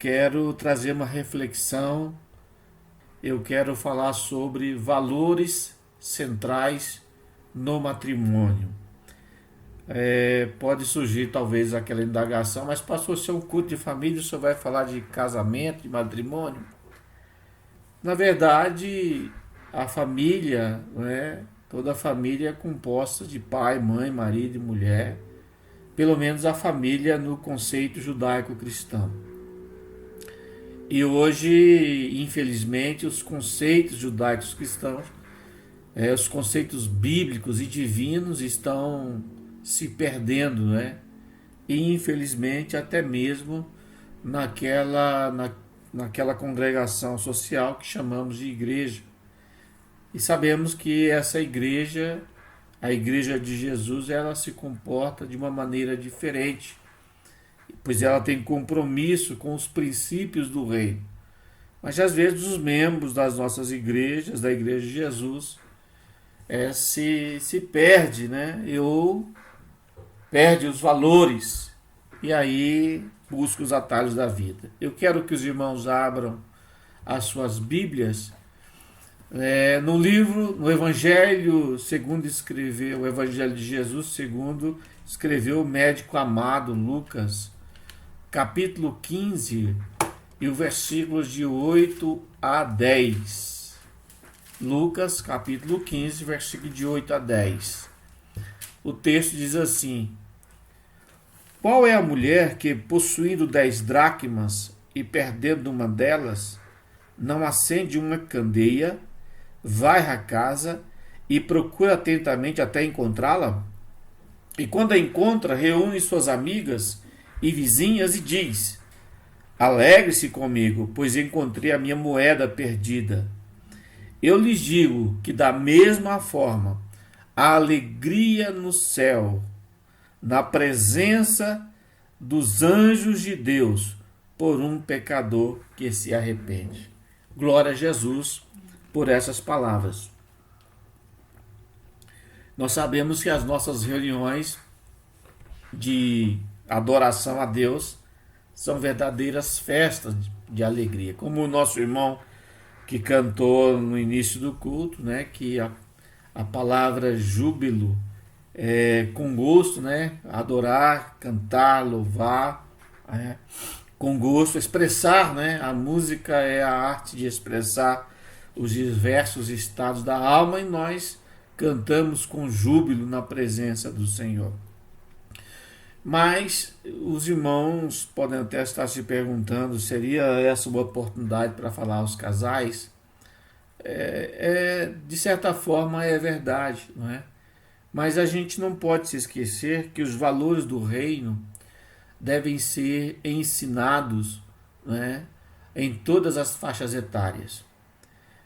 quero trazer uma reflexão, eu quero falar sobre valores centrais no matrimônio. Pode surgir talvez aquela indagação, mas pastor, se é um culto de família, o senhor vai falar de casamento, de matrimônio? Na verdade, a família, né, toda a família é composta de pai, mãe, marido e mulher, pelo menos a família no conceito judaico-cristão. E hoje, infelizmente, os conceitos judaicos cristãos, os conceitos bíblicos e divinos estão se perdendo, né? E infelizmente até mesmo naquela congregação social que chamamos de igreja. E sabemos que essa igreja, a igreja de Jesus, ela se comporta de uma maneira diferente, pois ela tem compromisso com os princípios do reino. Mas às vezes os membros das nossas igrejas, da igreja de Jesus, se perde, né? Ou perde os valores e aí busca os atalhos da vida. Eu quero que os irmãos abram as suas Bíblias no livro, no Evangelho segundo escreveu, o Evangelho de Jesus segundo escreveu o médico amado Lucas, capítulo 15 e o versículos de 8 a 10. Lucas, capítulo 15, versículo de 8 a 10. O texto diz assim: Qual é a mulher que, possuindo 10 dracmas e perdendo uma delas, não acende uma candeia, vai à casa e procura atentamente até encontrá-la? E quando a encontra, reúne suas amigas e vizinhas e diz: Alegre-se comigo, pois encontrei a minha moeda perdida. Eu lhes digo que da mesma forma, a alegria no céu, na presença dos anjos de Deus, por um pecador que se arrepende. Glória a Jesus por essas palavras. Nós sabemos que as nossas reuniões de adoração a Deus são verdadeiras festas de alegria. Como o nosso irmão que cantou no início do culto, né, que a palavra júbilo com gosto, né, adorar, cantar, louvar, com gosto, expressar, né, a música é a arte de expressar os diversos estados da alma e nós cantamos com júbilo na presença do Senhor. Mas os irmãos podem até estar se perguntando, seria essa uma oportunidade para falar aos casais? De certa forma é verdade, não é? Mas a gente não pode se esquecer que os valores do reino devem ser ensinados, né, em todas as faixas etárias.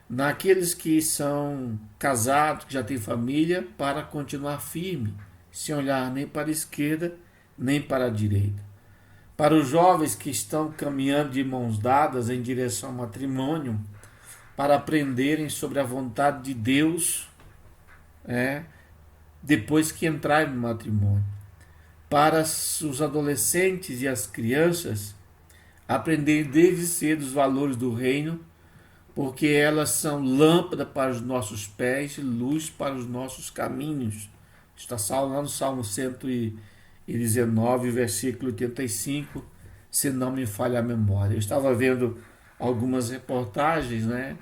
Naqueles que são casados, que já têm família, para continuar firme, sem olhar nem para a esquerda, nem para a direita. Para os jovens que estão caminhando de mãos dadas em direção ao matrimônio, para aprenderem sobre a vontade de Deus, depois que entrarem no matrimônio. Para os adolescentes e as crianças, aprenderem desde cedo os valores do reino, porque elas são lâmpada para os nossos pés e luz para os nossos caminhos. Está lá no Salmo 119, versículo 85, se não me falha a memória. Eu estava vendo algumas reportagens, né?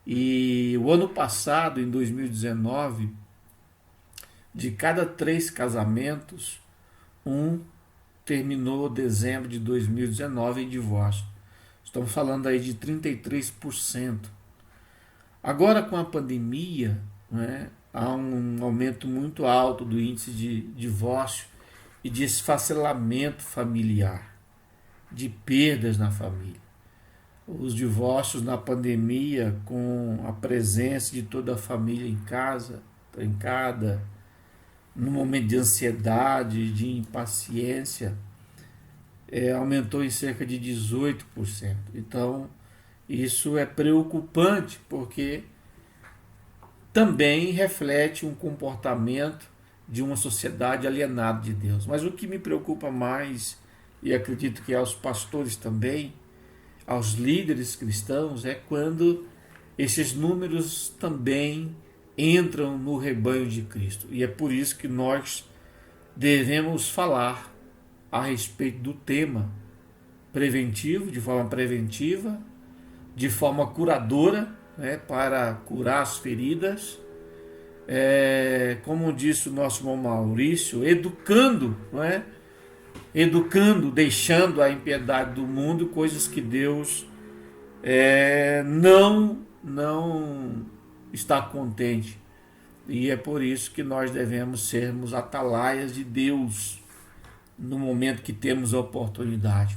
E o ano passado, em 2019, de cada 3 casamentos, um terminou dezembro de 2019 em divórcio. Estamos falando aí de 33%. Agora, com a pandemia, né, há um aumento muito alto do índice de divórcio e de esfacelamento familiar, de perdas na família. Os divórcios na pandemia, com a presença de toda a família em casa, trancada, no momento de ansiedade, de impaciência, aumentou em cerca de 18%. Então, isso é preocupante, porque também reflete um comportamento de uma sociedade alienada de Deus. Mas o que me preocupa mais, e acredito que aos pastores também, aos líderes cristãos é quando esses números também entram no rebanho de Cristo. E é por isso que nós devemos falar a respeito do tema preventivo, de forma curadora, né, para curar as feridas. Como disse o nosso irmão Maurício, educando, não é? Educando, deixando a impiedade do mundo, coisas que Deus não está contente. E é por isso que nós devemos sermos atalaias de Deus no momento que temos a oportunidade.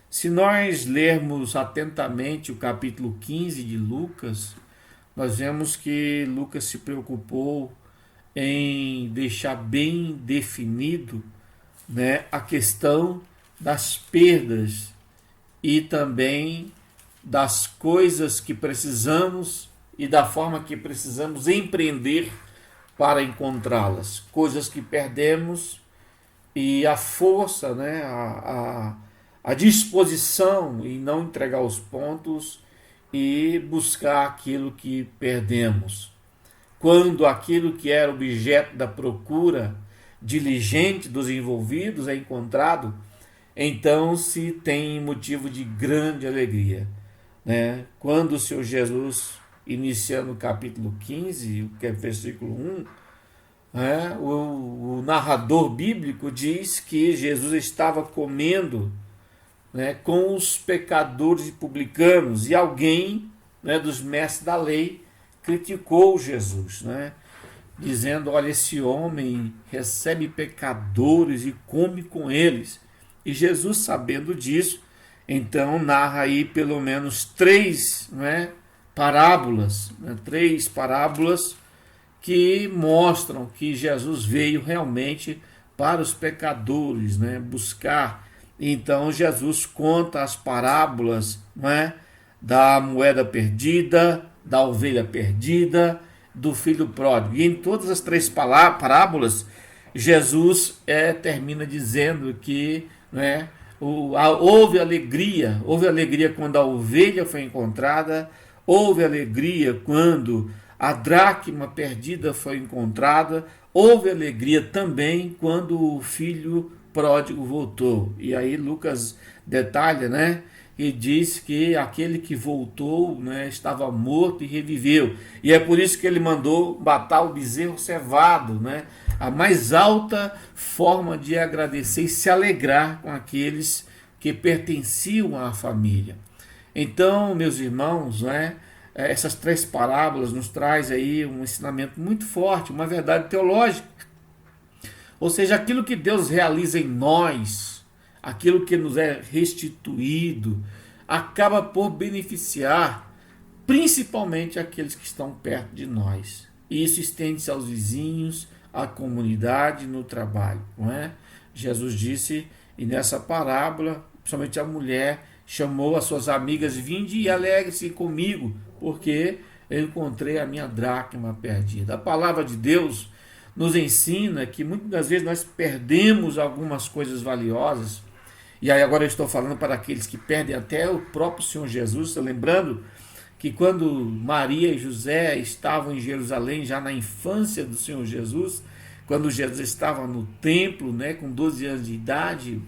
Se nós lermos atentamente o capítulo 15 de Lucas, nós vemos que Lucas se preocupou em deixar bem definido, né, a questão das perdas e também das coisas que precisamos e da forma que precisamos empreender para encontrá-las. Coisas que perdemos e a força, né, a disposição em não entregar os pontos e buscar aquilo que perdemos. Quando aquilo que era objeto da procura diligente dos envolvidos é encontrado, então se tem motivo de grande alegria, né? Quando o Senhor Jesus, iniciando o capítulo 15, que é versículo 1, o narrador bíblico diz que Jesus estava comendo, né, com os pecadores e publicanos, e alguém, né, dos mestres da lei criticou Jesus, né, dizendo: olha, esse homem recebe pecadores e come com eles. E Jesus, sabendo disso, então narra aí pelo menos três, né, parábolas, né, três parábolas que mostram que Jesus veio realmente para os pecadores, né, buscar. Então Jesus conta as parábolas, né, da moeda perdida, da ovelha perdida, do filho pródigo. E em todas as três parábolas, Jesus termina dizendo que, né, houve alegria quando a ovelha foi encontrada, houve alegria quando a dracma perdida foi encontrada, houve alegria também quando o filho pródigo voltou. E aí Lucas detalha, né, e diz que aquele que voltou, né, estava morto e reviveu. E é por isso que ele mandou matar o bezerro cevado, né, a mais alta forma de agradecer e se alegrar com aqueles que pertenciam à família. Então, meus irmãos, né, essas três parábolas nos traz aí um ensinamento muito forte, uma verdade teológica. Ou seja, aquilo que Deus realiza em nós, aquilo que nos é restituído, acaba por beneficiar principalmente aqueles que estão perto de nós. E isso estende-se aos vizinhos, à comunidade, no trabalho, não é? Jesus disse, e nessa parábola, principalmente a mulher chamou as suas amigas: vinde e alegre-se comigo, porque eu encontrei a minha dracma perdida. A palavra de Deus nos ensina que muitas das vezes nós perdemos algumas coisas valiosas. E aí agora eu estou falando para aqueles que perdem até o próprio Senhor Jesus, lembrando que quando Maria e José estavam em Jerusalém, já na infância do Senhor Jesus, quando Jesus estava no templo, né, com 12 anos de idade,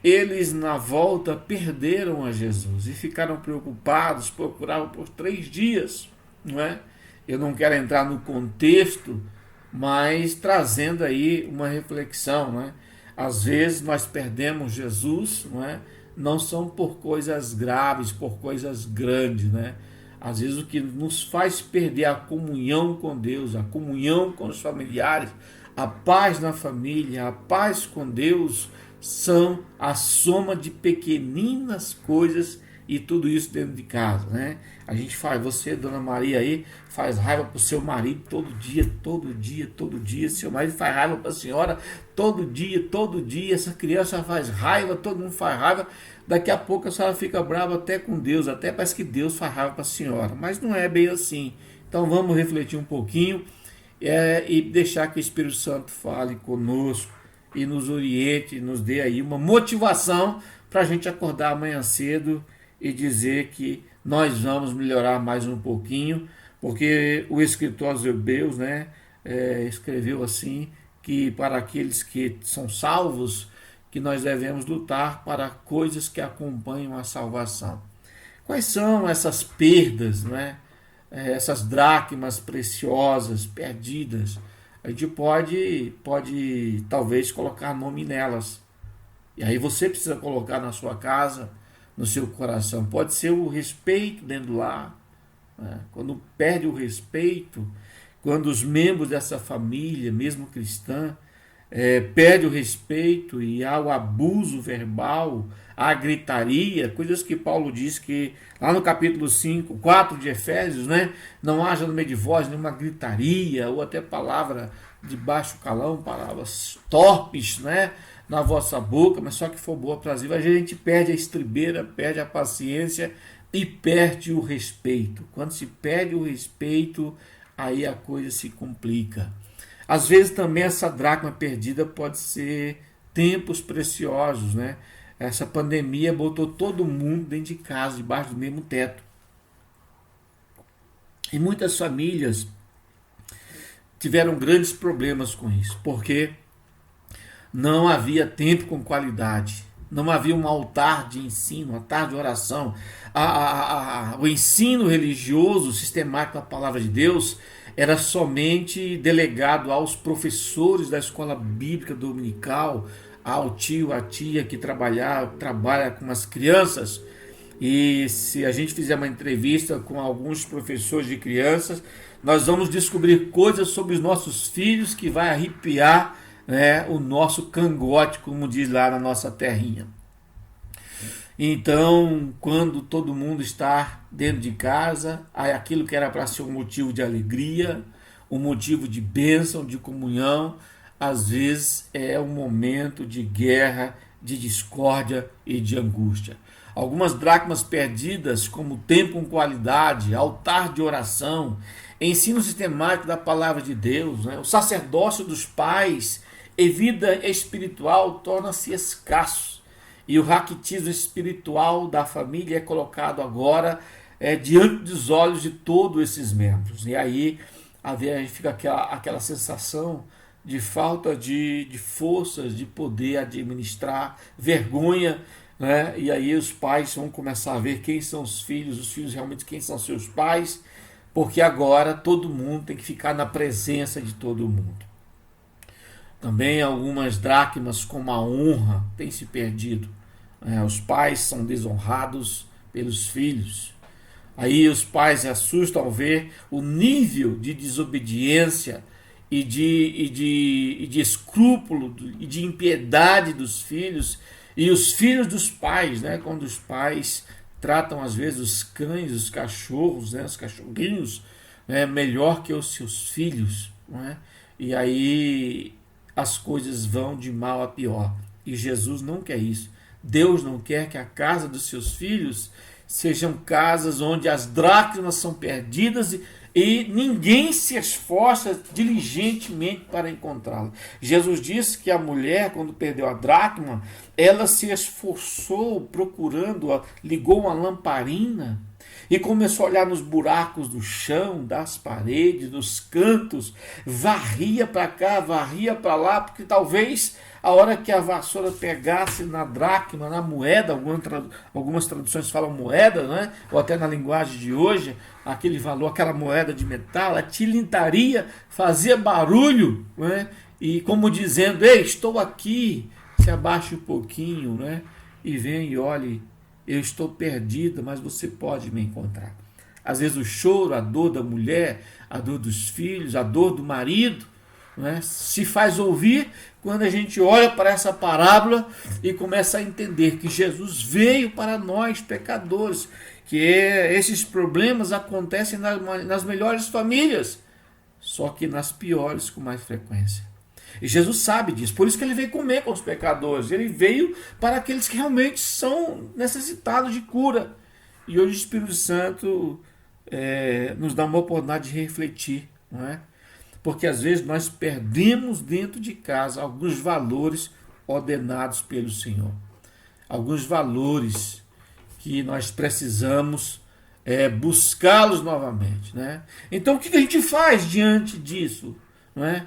eles na volta perderam a Jesus e ficaram preocupados, procuraram por 3 dias, não é? Eu não quero entrar no contexto, mas trazendo aí uma reflexão, né? Às vezes nós perdemos Jesus, não é? Não são por coisas graves, por coisas grandes, né? Às vezes o que nos faz perder a comunhão com Deus, a comunhão com os familiares, a paz na família, a paz com Deus, são a soma de pequeninas coisas, e tudo isso dentro de casa, né? A gente faz, você, Dona Maria aí, faz raiva para o seu marido todo dia, seu marido faz raiva para a senhora todo dia, essa criança faz raiva, todo mundo faz raiva, daqui a pouco a senhora fica brava até com Deus, até parece que Deus faz raiva para a senhora, mas não é bem assim. Então vamos refletir um pouquinho e deixar que o Espírito Santo fale conosco e nos oriente, nos dê aí uma motivação para a gente acordar amanhã cedo e dizer que nós vamos melhorar mais um pouquinho, porque o escritor aos Hebreus, né, escreveu assim, que para aqueles que são salvos, que nós devemos lutar para coisas que acompanham a salvação. Quais são essas perdas, né? Essas dracmas preciosas, perdidas? A gente pode talvez colocar nome nelas. E aí você precisa colocar na sua casa, no seu coração. Pode ser o respeito dentro do lar. Né? Quando perde o respeito, quando os membros dessa família, mesmo cristã, perde o respeito e há o abuso verbal, a gritaria, coisas que Paulo diz que lá no capítulo 5, 4 de Efésios, né, não haja no meio de vós nenhuma gritaria ou até palavra de baixo calão, palavras torpes, né, na vossa boca, mas só que for boa para a gente perde a estribeira, perde a paciência e perde o respeito. Quando se perde o respeito, aí a coisa se complica. Às vezes também essa dracma perdida pode ser tempos preciosos, né? Essa pandemia botou todo mundo dentro de casa, debaixo do mesmo teto. E muitas famílias tiveram grandes problemas com isso, porque não havia tempo com qualidade, não havia um altar de ensino, um altar de oração. O ensino religioso sistemático da palavra de Deus era somente delegado aos professores da escola bíblica dominical, ao tio, à tia que trabalha com as crianças. E se a gente fizer uma entrevista com alguns professores de crianças, nós vamos descobrir coisas sobre os nossos filhos que vai arrepiar, né, o nosso cangote, como diz lá na nossa terrinha. Então, quando todo mundo está dentro de casa, aquilo que era para ser um motivo de alegria, um motivo de bênção, de comunhão, às vezes é um momento de guerra, de discórdia e de angústia. Algumas dracmas perdidas, como tempo com qualidade, altar de oração, ensino sistemático da palavra de Deus, né? O sacerdócio dos pais e vida espiritual torna-se escasso. E o raquitismo espiritual da família é colocado agora diante dos olhos de todos esses membros. E aí fica aquela sensação de falta de forças, de poder administrar, vergonha, né? E aí os pais vão começar a ver quem são os filhos realmente quem são seus pais, porque agora todo mundo tem que ficar na presença de todo mundo. Também algumas dracmas, como a honra, têm se perdido. Os pais são desonrados pelos filhos. Aí os pais se assustam ao ver o nível de desobediência e de escrúpulo e de impiedade dos filhos e os filhos dos pais, né? Quando os pais tratam às vezes os cães, os cachorros, né? Os cachorrinhos, né? Melhor que os seus filhos, né? E aí as coisas vão de mal a pior. E Jesus não quer isso. Deus não quer que a casa dos seus filhos sejam casas onde as dracmas são perdidas e ninguém se esforça diligentemente para encontrá-la. Jesus disse que a mulher, quando perdeu a dracma, ela se esforçou procurando, ligou uma lamparina e começou a olhar nos buracos do chão, das paredes, dos cantos, varria para cá, varria para lá, porque talvez a hora que a vassoura pegasse na dracma, na moeda, algumas traduções falam moeda, né? Ou até na linguagem de hoje, aquele valor, aquela moeda de metal, ela tilintaria, fazia barulho, né? E como dizendo, ei, estou aqui, se abaixe um pouquinho, né? E vem e olhe, eu estou perdida, mas você pode me encontrar. Às vezes o choro, a dor da mulher, a dor dos filhos, a dor do marido, né, se faz ouvir quando a gente olha para essa parábola e começa a entender que Jesus veio para nós, pecadores, que esses problemas acontecem nas melhores famílias, só que nas piores com mais frequência. E Jesus sabe disso, por isso que ele veio comer com os pecadores, ele veio para aqueles que realmente são necessitados de cura. E hoje o Espírito Santo nos dá uma oportunidade de refletir, não é? Porque às vezes nós perdemos dentro de casa alguns valores ordenados pelo Senhor. Alguns valores que nós precisamos buscá-los novamente, né? Então, o que a gente faz diante disso, não é?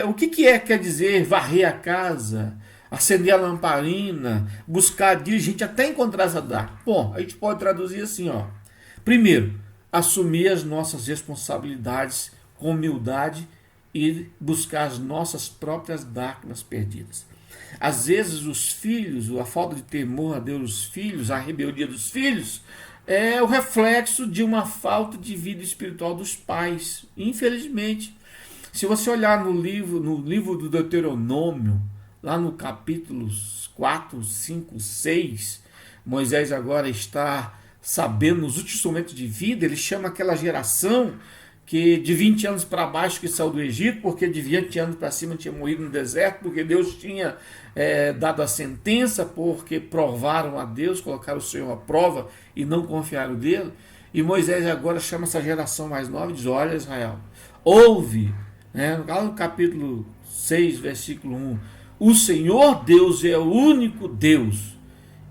O que quer dizer varrer a casa, acender a lamparina, buscar a Deus, a gente até encontrar essa dracma? Bom, a gente pode traduzir assim, ó. Primeiro, assumir as nossas responsabilidades com humildade e buscar as nossas próprias dracmas perdidas. Às vezes os filhos, a falta de temor a Deus dos filhos, a rebeldia dos filhos, é o reflexo de uma falta de vida espiritual dos pais, infelizmente. Se você olhar no livro do Deuteronômio, lá no capítulos 4, 5, 6, Moisés agora está sabendo nos últimos momentos de vida, ele chama aquela geração que de 20 anos para baixo que saiu do Egito, porque de 20 anos para cima tinha morrido no deserto, porque Deus tinha dado a sentença, porque provaram a Deus, colocaram o Senhor à prova e não confiaram nele. E Moisés agora chama essa geração mais nova e diz: olha, Israel, ouve, né? Lá no capítulo 6, versículo 1, o Senhor Deus é o único Deus,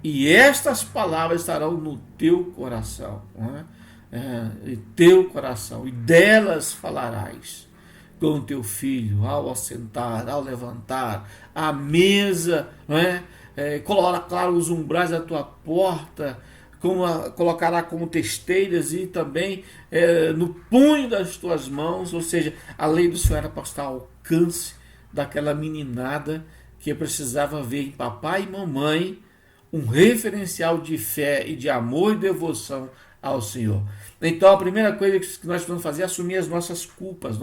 e estas palavras estarão no teu coração, né? Teu coração, e delas falarás com o teu filho, ao assentar, ao levantar, à mesa, não é? Colocar os umbrais da tua porta, colocará como testeiras e também no punho das tuas mãos. Ou seja, a lei do Senhor era para estar ao alcance daquela meninada que precisava ver em papai e mamãe um referencial de fé e de amor e devoção ao Senhor. Então a primeira coisa que nós precisamos fazer é assumir as nossas culpas,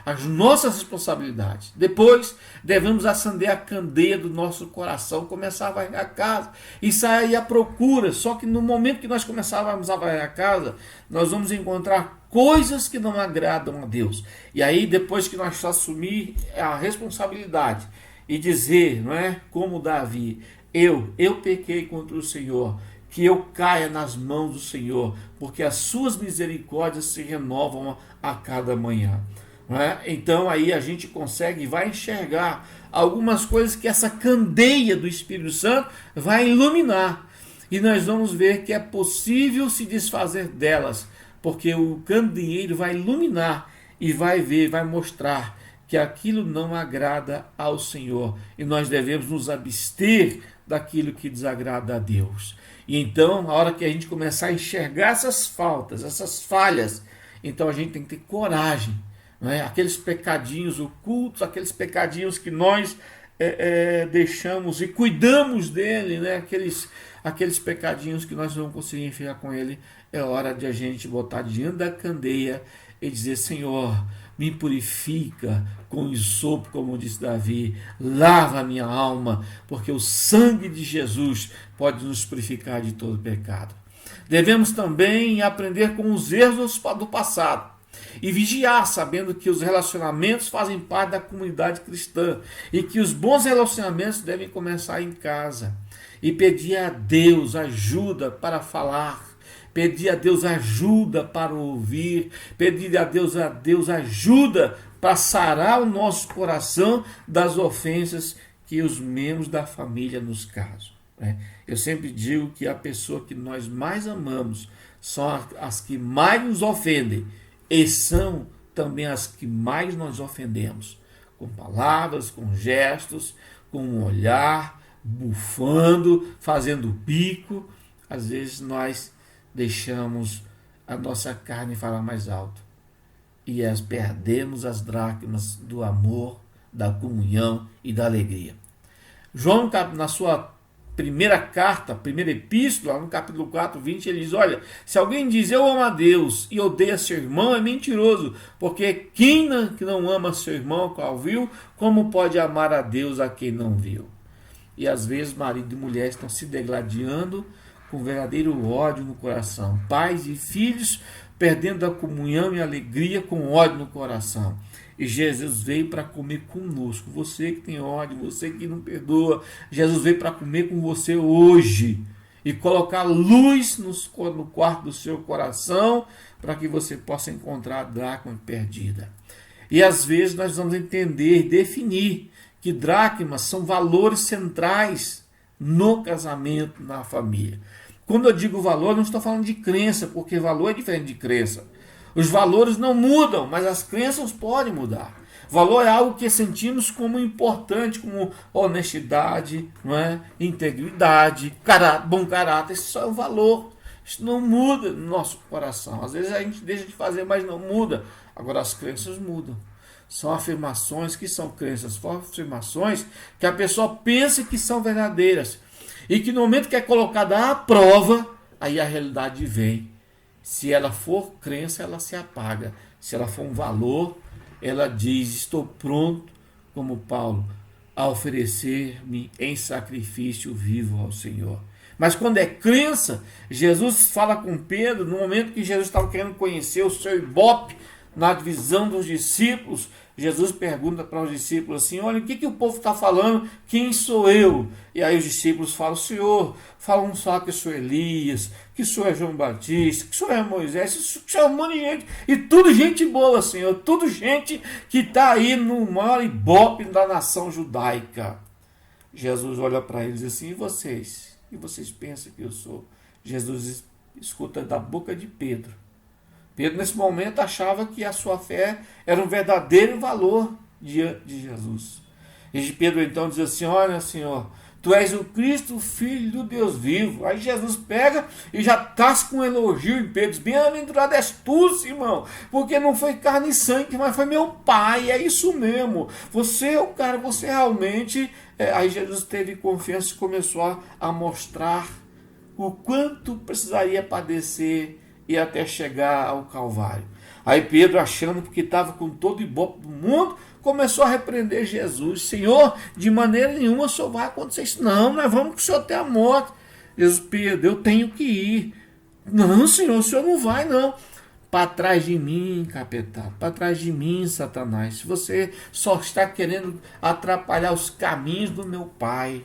as nossas responsabilidades. Depois devemos acender a candeia do nosso coração, começar a varrer a casa e sair à procura. Só que no momento que nós começarmos a varrer a casa, nós vamos encontrar coisas que não agradam a Deus. E aí, depois que nós assumir a responsabilidade e dizer, não é, como Davi, eu pequei contra o Senhor, que eu caia nas mãos do Senhor, porque as suas misericórdias se renovam a cada manhã. Não é? Então aí a gente consegue e vai enxergar algumas coisas que essa candeia do Espírito Santo vai iluminar. E nós vamos ver que é possível se desfazer delas, porque o candeeiro vai iluminar e vai ver, vai mostrar que aquilo não agrada ao Senhor. E nós devemos nos abster daquilo que desagrada a Deus. E então, a hora que a gente começar a enxergar essas faltas, essas falhas, então a gente tem que ter coragem, não é? Aqueles pecadinhos ocultos, aqueles pecadinhos que nós deixamos e cuidamos dele, né? Aqueles pecadinhos que nós não conseguimos ficar com ele, é hora de a gente botar diante da candeia e dizer: Senhor, me purifica com isopo, como disse Davi, lava a minha alma, porque o sangue de Jesus pode nos purificar de todo pecado. Devemos também aprender com os erros do passado e vigiar, sabendo que os relacionamentos fazem parte da comunidade cristã e que os bons relacionamentos devem começar em casa, e pedir a Deus ajuda para falar, pedir a Deus ajuda para ouvir, pedir a Deus ajuda para sarar o nosso coração das ofensas que os membros da família nos causam. Eu sempre digo que a pessoa que nós mais amamos são as que mais nos ofendem, e são também as que mais nós ofendemos, com palavras, com gestos, com um olhar, bufando, fazendo bico. Às vezes nós deixamos a nossa carne falar mais alto e perdemos as dracmas do amor, da comunhão e da alegria. João, na sua primeira carta, primeira epístola, no capítulo 4, 20, ele diz: olha, se alguém diz eu amo a Deus e odeia seu irmão, é mentiroso, porque quem não ama seu irmão, qual viu, como pode amar a Deus a quem não viu? E às vezes marido e mulher estão se degladiando com verdadeiro ódio no coração, pais e filhos perdendo a comunhão e a alegria com ódio no coração. E Jesus veio para comer conosco. Você que tem ódio, você que não perdoa, Jesus veio para comer com você hoje e colocar luz no quarto do seu coração, para que você possa encontrar a dracma perdida. E às vezes nós vamos entender e definir que dracmas são valores centrais no casamento, na família. Quando eu digo valor, não estou falando de crença, porque valor é diferente de crença. Os valores não mudam, mas as crenças podem mudar. Valor é algo que sentimos como importante, como honestidade, não é? Integridade, bom caráter. Isso só é o valor. Isso não muda no nosso coração. Às vezes a gente deixa de fazer, mas não muda. Agora as crenças mudam. São afirmações que são crenças, são afirmações que a pessoa pensa que são verdadeiras. E que no momento que é colocada à prova, aí a realidade vem. Se ela for crença, ela se apaga. Se ela for um valor, ela diz: estou pronto, como Paulo, a oferecer-me em sacrifício vivo ao Senhor. Mas quando é crença, Jesus fala com Pedro, no momento que Jesus estava querendo conhecer o seu ibope, na divisão dos discípulos, Jesus pergunta para os discípulos assim: olha, o que o povo está falando? Quem sou eu? E aí os discípulos falam: Senhor, falam só que eu sou Elias, que o Senhor é João Batista, que o Senhor é Moisés, que o Senhor é um monte de gente. E tudo gente boa, Senhor, tudo gente que está aí no maior ibope da nação judaica. Jesus olha para eles assim: e vocês? E vocês pensam que eu sou? Jesus escuta da boca de Pedro. Pedro, nesse momento, achava que a sua fé era um verdadeiro valor diante de Jesus. E Pedro, então, diz assim: olha, Senhor, tu és o Cristo, Filho do Deus vivo. Aí Jesus pega e já tasca com um elogio em Pedro. Bem-aventurado és tu, Simão, porque não foi carne e sangue, mas foi meu Pai. É isso mesmo. Você é o cara, você realmente... Aí Jesus teve confiança e começou a mostrar o quanto precisaria padecer e até chegar ao Calvário. Aí Pedro, achando que estava com todo o ibope do mundo, começou a repreender Jesus: Senhor, de maneira nenhuma o Senhor vai acontecer isso. Não, nós vamos com o Senhor até a morte. Jesus: Pedro, eu tenho que ir. Não, Senhor, o Senhor não vai, não. Para trás de mim, capeta, para trás de mim, Satanás. Você só está querendo atrapalhar os caminhos do meu Pai.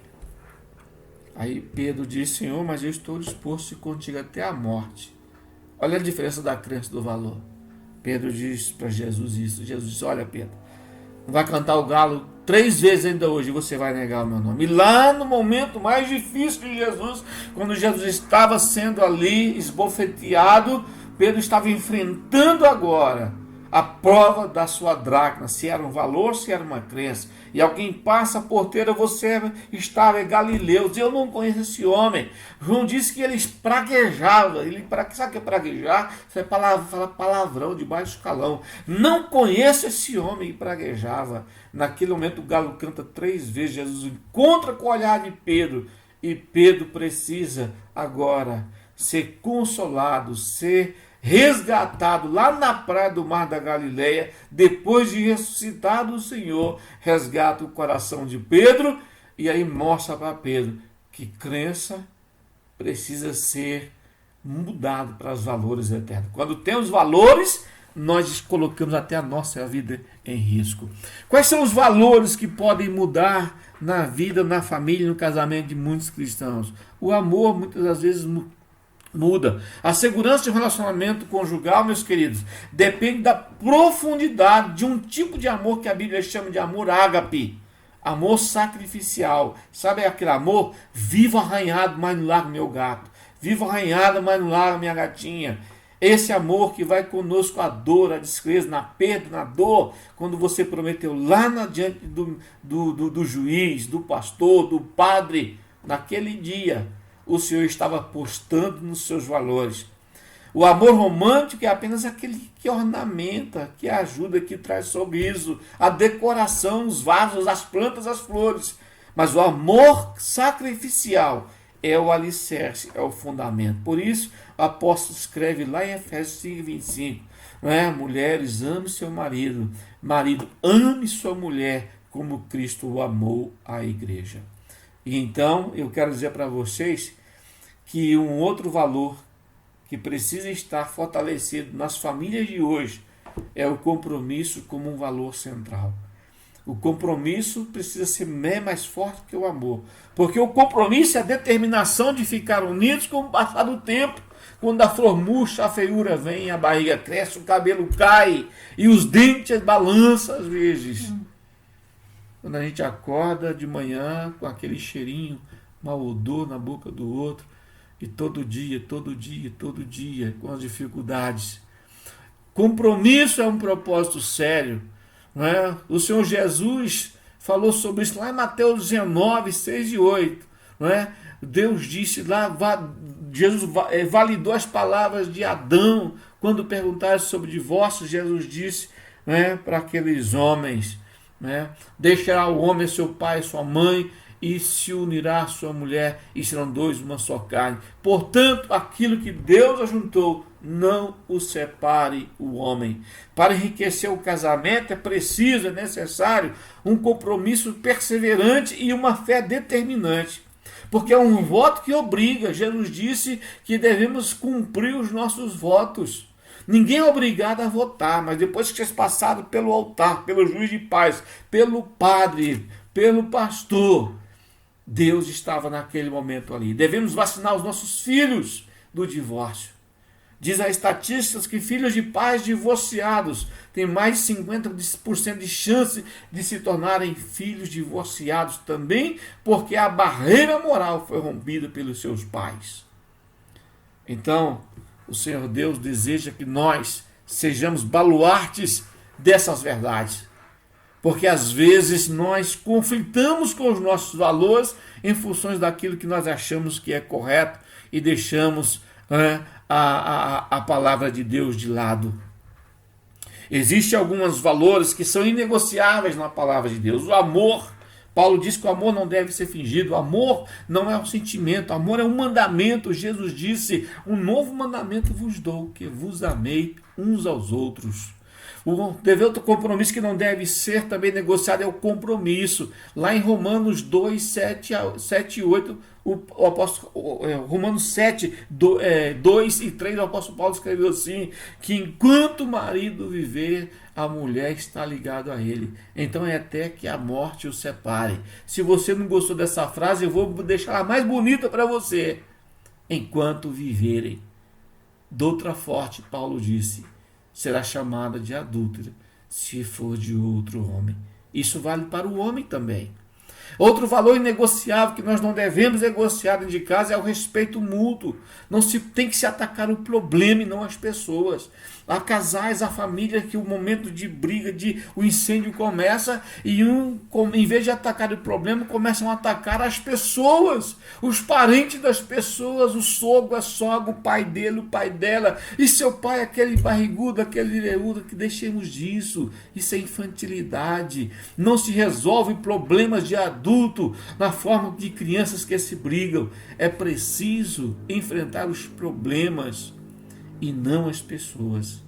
Aí Pedro disse: Senhor, mas eu estou disposto a ir contigo até a morte. Olha a diferença da crença do valor. Pedro disse para Jesus isso. Jesus disse: olha, Pedro, vai cantar o galo 3 vezes ainda hoje e você vai negar o meu nome. E lá no momento mais difícil de Jesus, quando Jesus estava sendo ali esbofeteado, Pedro estava enfrentando agora a prova da sua dracma, se era um valor, se era uma crença. E alguém passa a porteira: você estava em Galileu. Eu não conheço esse homem. João disse que ele praguejava. Sabe o que é praguejar? Isso é falar palavrão de baixo escalão. Não conheço esse homem. E praguejava. Naquele momento o galo canta 3 vezes. Jesus encontra com o olhar de Pedro. E Pedro precisa agora ser consolado, ser resgatado lá na praia do Mar da Galileia. Depois de ressuscitado, o Senhor resgata o coração de Pedro e aí mostra para Pedro que crença precisa ser mudado para os valores eternos. Quando temos valores, nós colocamos até a nossa vida em risco. Quais são os valores que podem mudar na vida, na família, no casamento de muitos cristãos? O amor, muitas das vezes, muda. A segurança de um relacionamento conjugal, meus queridos, depende da profundidade de um tipo de amor que a Bíblia chama de amor ágape, amor sacrificial. Sabe aquele amor? Vivo arranhado, mas não largo meu gato. Vivo arranhado, mas não largo minha gatinha. Esse amor que vai conosco a dor, a descrença, na perda, na dor, quando você prometeu lá diante do juiz, do pastor, do padre, naquele dia, o Senhor estava apostando nos seus valores. O amor romântico é apenas aquele que ornamenta, que ajuda, que traz sorriso, a decoração, os vasos, as plantas, as flores. Mas o amor sacrificial é o alicerce, é o fundamento. Por isso, o apóstolo escreve lá em Efésios 5:25, não é? Mulheres, ame seu marido. Marido, ame sua mulher como Cristo o amou a igreja. E então, eu quero dizer para vocês que um outro valor que precisa estar fortalecido nas famílias de hoje é o compromisso como um valor central. O compromisso precisa ser mais forte que o amor, porque o compromisso é a determinação de ficar unidos com o passar do tempo. Quando a flor murcha, a feiura vem, a barriga cresce, o cabelo cai e os dentes balançam às vezes. Quando a gente acorda de manhã com aquele cheirinho, mau odor na boca do outro, E todo dia, com as dificuldades. Compromisso é um propósito sério. Não é? O Senhor Jesus falou sobre isso lá em Mateus 19, 6 e 8. Não é? Deus disse lá, Jesus validou as palavras de Adão. Quando perguntaram sobre divórcio, Jesus disse, né, para aqueles homens, né, deixará o homem seu pai e sua mãe e se unirá à sua mulher e serão dois uma só carne. Portanto, aquilo que Deus ajuntou, não o separe o homem. Para enriquecer o casamento é preciso, é necessário um compromisso perseverante e uma fé determinante. Porque é um voto que obriga. Jesus disse que devemos cumprir os nossos votos. Ninguém é obrigado a votar, mas depois que seja passado pelo altar, pelo juiz de paz, pelo padre, pelo pastor, Deus estava naquele momento ali. Devemos vacinar os nossos filhos do divórcio. Diz as estatísticas que filhos de pais divorciados têm mais de 50% de chance de se tornarem filhos divorciados também, porque a barreira moral foi rompida pelos seus pais. Então, o Senhor Deus deseja que nós sejamos baluartes dessas verdades. Porque às vezes nós conflitamos com os nossos valores em função daquilo que nós achamos que é correto e deixamos a palavra de Deus de lado. Existem alguns valores que são inegociáveis na palavra de Deus. O amor, Paulo diz que o amor não deve ser fingido. O amor não é um sentimento, o amor é um mandamento. Jesus disse, um novo mandamento vos dou, que vos amei uns aos outros. Outro compromisso que não deve ser também negociado é o compromisso. Lá em Romanos 2, 7 e 8, o apóstolo, Romanos 7, 2 e 3, o apóstolo Paulo escreveu assim, que enquanto o marido viver, a mulher está ligada a ele. Então é até que a morte o separe. Se você não gostou dessa frase, eu vou deixar ela mais bonita para você. Enquanto viverem. De outra forte, Paulo disse, será chamada de adúltera se for de outro homem. Isso vale para o homem também. Outro valor inegociável que nós não devemos negociar dentro de casa é o respeito mútuo. Não se tem que se atacar o problema e não as pessoas. Há casais, há famílias que o momento de briga, o incêndio começa e em vez de atacar o problema, começam a atacar as pessoas, os parentes das pessoas, o sogro, a sogra, o pai dele, o pai dela. E seu pai, aquele barrigudo, aquele leudo, que deixemos disso. Isso é infantilidade. Não se resolve problemas de adulto na forma de crianças que se brigam. É preciso enfrentar os problemas e não as pessoas.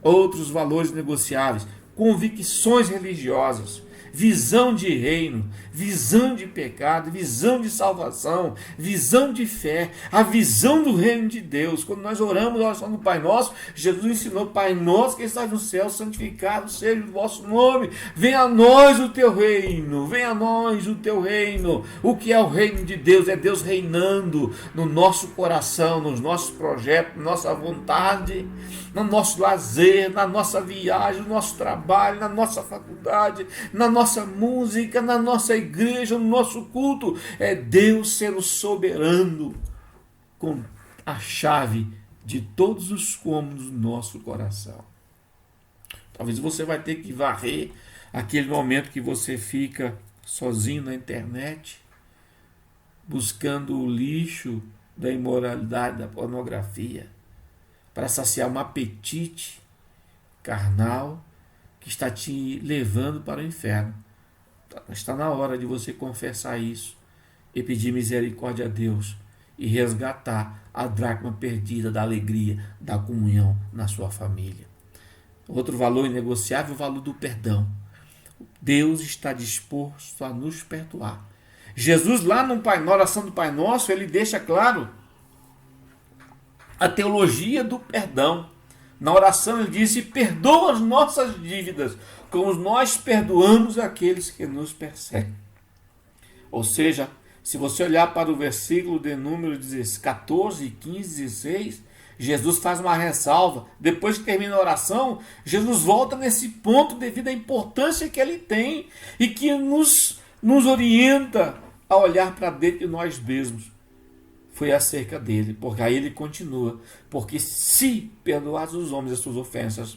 Outros valores negociáveis, convicções religiosas, visão de reino, visão de pecado, visão de salvação, visão de fé, a visão do reino de Deus. Quando nós oramos a oração do Pai Nosso, Jesus ensinou, Pai Nosso que estás no céu, santificado seja o vosso nome, venha a nós o teu reino, venha a nós o teu reino. O que é o reino de Deus? É Deus reinando no nosso coração, nos nossos projetos, na nossa vontade, no nosso lazer, na nossa viagem, no nosso trabalho, na nossa faculdade, na nossa música, na nossa igreja, no nosso culto. É Deus sendo soberano com a chave de todos os cômodos do nosso coração. Talvez você vai ter que varrer aquele momento que você fica sozinho na internet, buscando o lixo da imoralidade, da pornografia, para saciar um apetite carnal que está te levando para o inferno. Está na hora de você confessar isso e pedir misericórdia a Deus e resgatar a dracma perdida da alegria, da comunhão na sua família. Outro valor inegociável é o valor do perdão. Deus está disposto a nos perdoar. Jesus, lá na oração do Pai Nosso, ele deixa claro a teologia do perdão. Na oração ele diz, perdoa as nossas dívidas, como nós perdoamos aqueles que nos perseguem. Ou seja, se você olhar para o versículo de número 14, 15, 16, Jesus faz uma ressalva. Depois que termina a oração, Jesus volta nesse ponto devido à importância que ele tem e que nos orienta a olhar para dentro de nós mesmos. foi acerca dele, porque aí ele continua, porque se perdoares os homens as suas ofensas,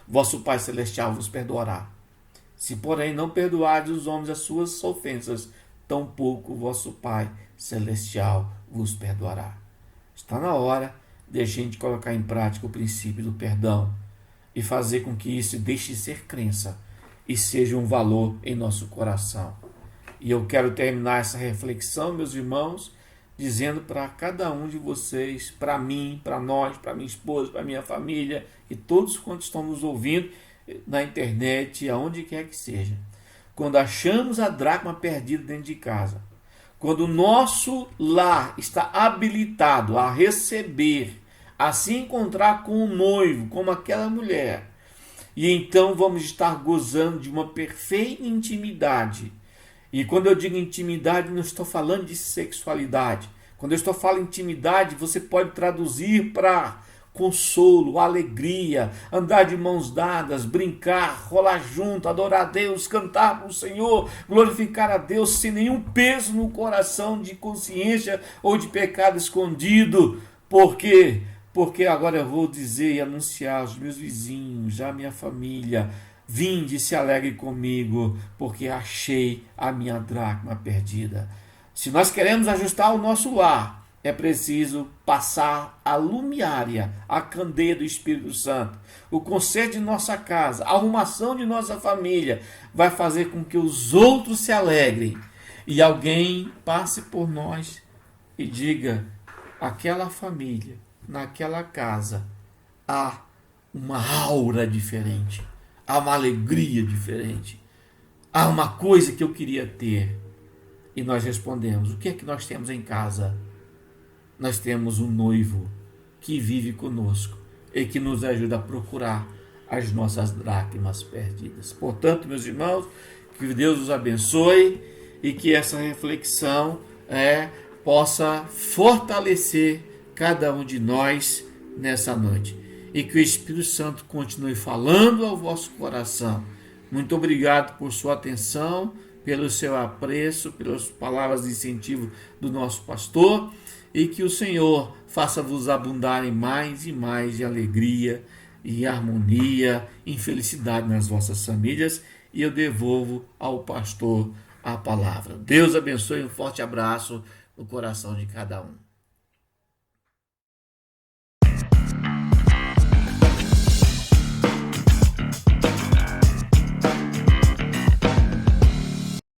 vosso Pai Celestial vos perdoará. Se, porém, não perdoardes os homens as suas ofensas, tampouco vosso Pai Celestial vos perdoará. Está na hora de a gente colocar em prática o princípio do perdão e fazer com que isso deixe de ser crença e seja um valor em nosso coração. E eu quero terminar essa reflexão, meus irmãos, dizendo para cada um de vocês, para mim, para nós, para minha esposa, para minha família e todos quantos estão nos ouvindo na internet, aonde quer que seja. Quando achamos a dracma perdida dentro de casa, quando o nosso lar está habilitado a receber, a se encontrar com o noivo, como aquela mulher, e então vamos estar gozando de uma perfeita intimidade. E quando eu digo intimidade, não estou falando de sexualidade. Quando eu estou falando intimidade, você pode traduzir para consolo, alegria, andar de mãos dadas, brincar, rolar junto, adorar a Deus, cantar para o Senhor, glorificar a Deus sem nenhum peso no coração de consciência ou de pecado escondido. Por quê? Porque agora eu vou dizer e anunciar aos meus vizinhos, à minha família: vinde e se alegre comigo, porque achei a minha dracma perdida. Se nós queremos ajustar o nosso lar, é preciso passar a luminária, a candeia do Espírito Santo. O conserto de nossa casa, a arrumação de nossa família vai fazer com que os outros se alegrem. E alguém passe por nós e diga: aquela família, naquela casa, há uma aura diferente, há uma alegria diferente, há uma coisa que eu queria ter. E nós respondemos: o que é que nós temos em casa? Nós temos um noivo que vive conosco e que nos ajuda a procurar as nossas dracmas perdidas. Portanto, meus irmãos, que Deus os abençoe e que essa reflexão possa fortalecer cada um de nós nessa noite. E que o Espírito Santo continue falando ao vosso coração. Muito obrigado por sua atenção, pelo seu apreço, pelas palavras de incentivo do nosso pastor, e que o Senhor faça-vos abundar em mais e mais de alegria e harmonia, em felicidade nas vossas famílias, e eu devolvo ao pastor a palavra. Deus abençoe, um forte abraço no coração de cada um.